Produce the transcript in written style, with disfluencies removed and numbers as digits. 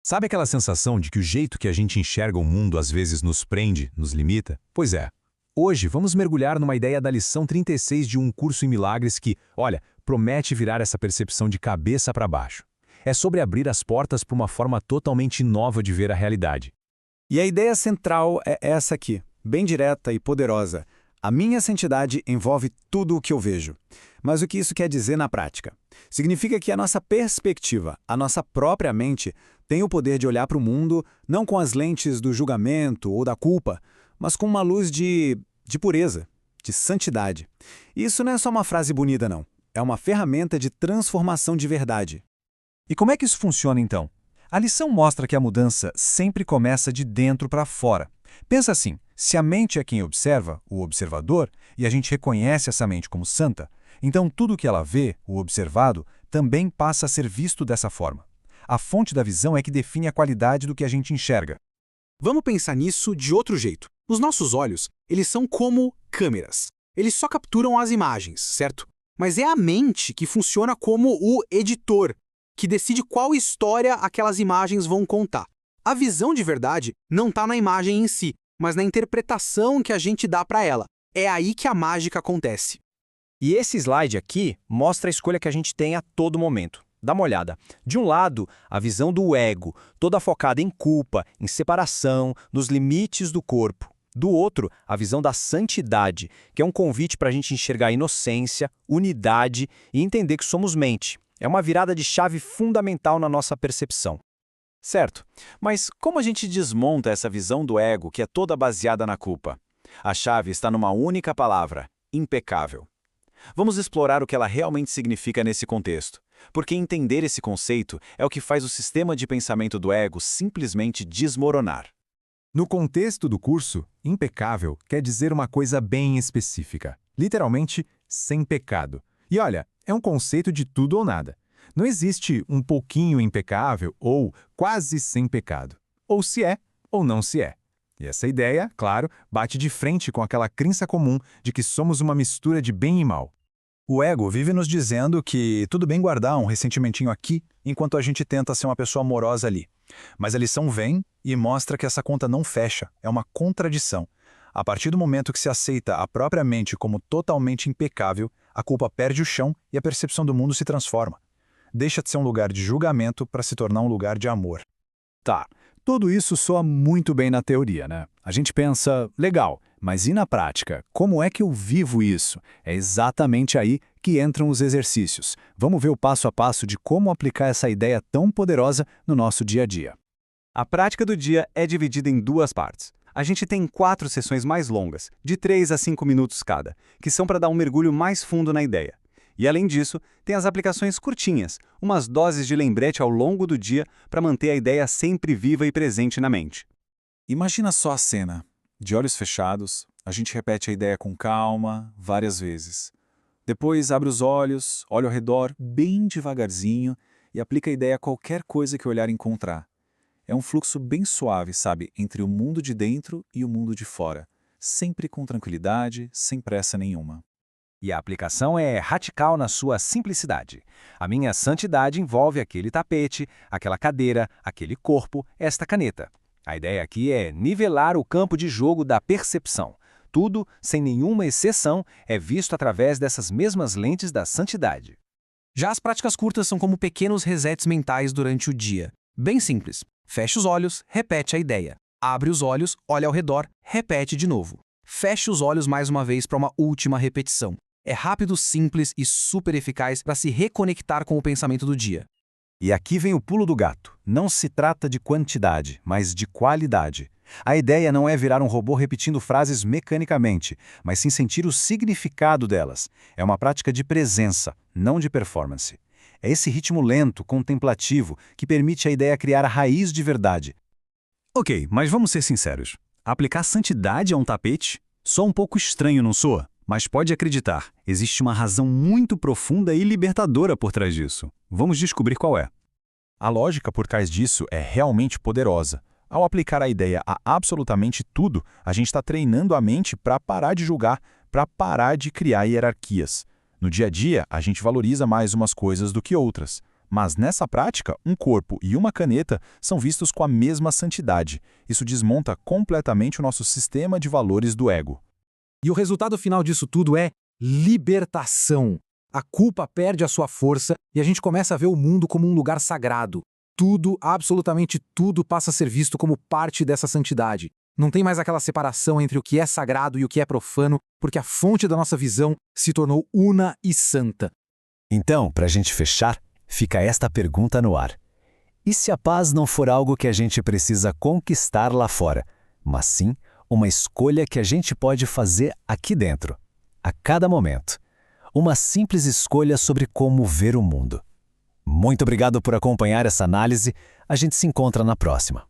Sabe aquela sensação de que o jeito que a gente enxerga o mundo às vezes nos prende, nos limita? Pois é. Hoje vamos mergulhar numa ideia da lição 36 de Um Curso em Milagres que, olha, promete virar essa percepção de cabeça para baixo. É sobre abrir as portas para uma forma totalmente nova de ver a realidade. E a ideia central é essa aqui, bem direta e poderosa. A minha santidade envolve tudo o que eu vejo. Mas o que isso quer dizer na prática? Significa que a nossa perspectiva, a nossa própria mente, tem o poder de olhar para o mundo não com as lentes do julgamento ou da culpa, mas com uma luz de pureza, de santidade. E isso não é só uma frase bonita, não. É uma ferramenta de transformação de verdade. E como é que isso funciona, então? A lição mostra que a mudança sempre começa de dentro para fora. Pensa assim, se a mente é quem observa, o observador, e a gente reconhece essa mente como santa, então tudo que ela vê, o observado, também passa a ser visto dessa forma. A fonte da visão é que define a qualidade do que a gente enxerga. Vamos pensar nisso de outro jeito. Os nossos olhos, eles são como câmeras. Eles só capturam as imagens, certo? Mas é a mente que funciona como o editor, que decide qual história aquelas imagens vão contar. A visão de verdade não está na imagem em si, mas na interpretação que a gente dá para ela. É aí que a mágica acontece. E esse slide aqui mostra a escolha que a gente tem a todo momento. Dá uma olhada. De um lado, a visão do ego, toda focada em culpa, em separação, nos limites do corpo. Do outro, a visão da santidade, que é um convite para a gente enxergar a inocência, unidade e entender que somos mente. É uma virada de chave fundamental na nossa percepção. Certo, mas como a gente desmonta essa visão do ego que é toda baseada na culpa? A chave está numa única palavra: impecável. Vamos explorar o que ela realmente significa nesse contexto, porque entender esse conceito é o que faz o sistema de pensamento do ego simplesmente desmoronar. No contexto do curso, impecável quer dizer uma coisa bem específica, literalmente sem pecado. E olha, é um conceito de tudo ou nada. Não existe um pouquinho impecável ou quase sem pecado. Ou se é, ou não se é. E essa ideia, claro, bate de frente com aquela crença comum de que somos uma mistura de bem e mal. O ego vive nos dizendo que tudo bem guardar um ressentimentinho aqui, enquanto a gente tenta ser uma pessoa amorosa ali. Mas a lição vem e mostra que essa conta não fecha, é uma contradição. A partir do momento que se aceita a própria mente como totalmente impecável, a culpa perde o chão e a percepção do mundo se transforma. Deixa de ser um lugar de julgamento para se tornar um lugar de amor. Tá, tudo isso soa muito bem na teoria, né? A gente pensa, legal, mas e na prática? Como é que eu vivo isso? É exatamente aí que entram os exercícios. Vamos ver o passo a passo de como aplicar essa ideia tão poderosa no nosso dia a dia. A prática do dia é dividida em duas partes. A gente tem 4 sessões mais longas, de 3 a 5 minutos cada, que são para dar um mergulho mais fundo na ideia. E além disso, tem as aplicações curtinhas, umas doses de lembrete ao longo do dia para manter a ideia sempre viva e presente na mente. Imagina só a cena. De olhos fechados, a gente repete a ideia com calma, várias vezes. Depois abre os olhos, olha ao redor bem devagarzinho e aplica a ideia a qualquer coisa que o olhar encontrar. É um fluxo bem suave, sabe, entre o mundo de dentro e o mundo de fora. Sempre com tranquilidade, sem pressa nenhuma. E a aplicação é radical na sua simplicidade. A minha santidade envolve aquele tapete, aquela cadeira, aquele corpo, esta caneta. A ideia aqui é nivelar o campo de jogo da percepção. Tudo, sem nenhuma exceção, é visto através dessas mesmas lentes da santidade. Já as práticas curtas são como pequenos resets mentais durante o dia. Bem simples. Fecha os olhos, repete a ideia. Abre os olhos, olha ao redor, repete de novo. Feche os olhos mais uma vez para uma última repetição. É rápido, simples e super eficaz para se reconectar com o pensamento do dia. E aqui vem o pulo do gato. Não se trata de quantidade, mas de qualidade. A ideia não é virar um robô repetindo frases mecanicamente, mas sim sentir o significado delas. É uma prática de presença, não de performance. É esse ritmo lento, contemplativo, que permite à ideia criar a raiz de verdade. Ok, mas vamos ser sinceros. Aplicar santidade a um tapete? Só um pouco estranho, não soa? Mas pode acreditar, existe uma razão muito profunda e libertadora por trás disso. Vamos descobrir qual é. A lógica por trás disso é realmente poderosa. Ao aplicar a ideia a absolutamente tudo, a gente está treinando a mente para parar de julgar, para parar de criar hierarquias. No dia a dia, a gente valoriza mais umas coisas do que outras. Mas nessa prática, um corpo e uma caneta são vistos com a mesma santidade. Isso desmonta completamente o nosso sistema de valores do ego. E o resultado final disso tudo é libertação. A culpa perde a sua força e a gente começa a ver o mundo como um lugar sagrado. Tudo, absolutamente tudo, passa a ser visto como parte dessa santidade. Não tem mais aquela separação entre o que é sagrado e o que é profano, porque a fonte da nossa visão se tornou una e santa. Então, para a gente fechar, fica esta pergunta no ar. E se a paz não for algo que a gente precisa conquistar lá fora, mas sim uma escolha que a gente pode fazer aqui dentro, a cada momento? Uma simples escolha sobre como ver o mundo. Muito obrigado por acompanhar essa análise. A gente se encontra na próxima.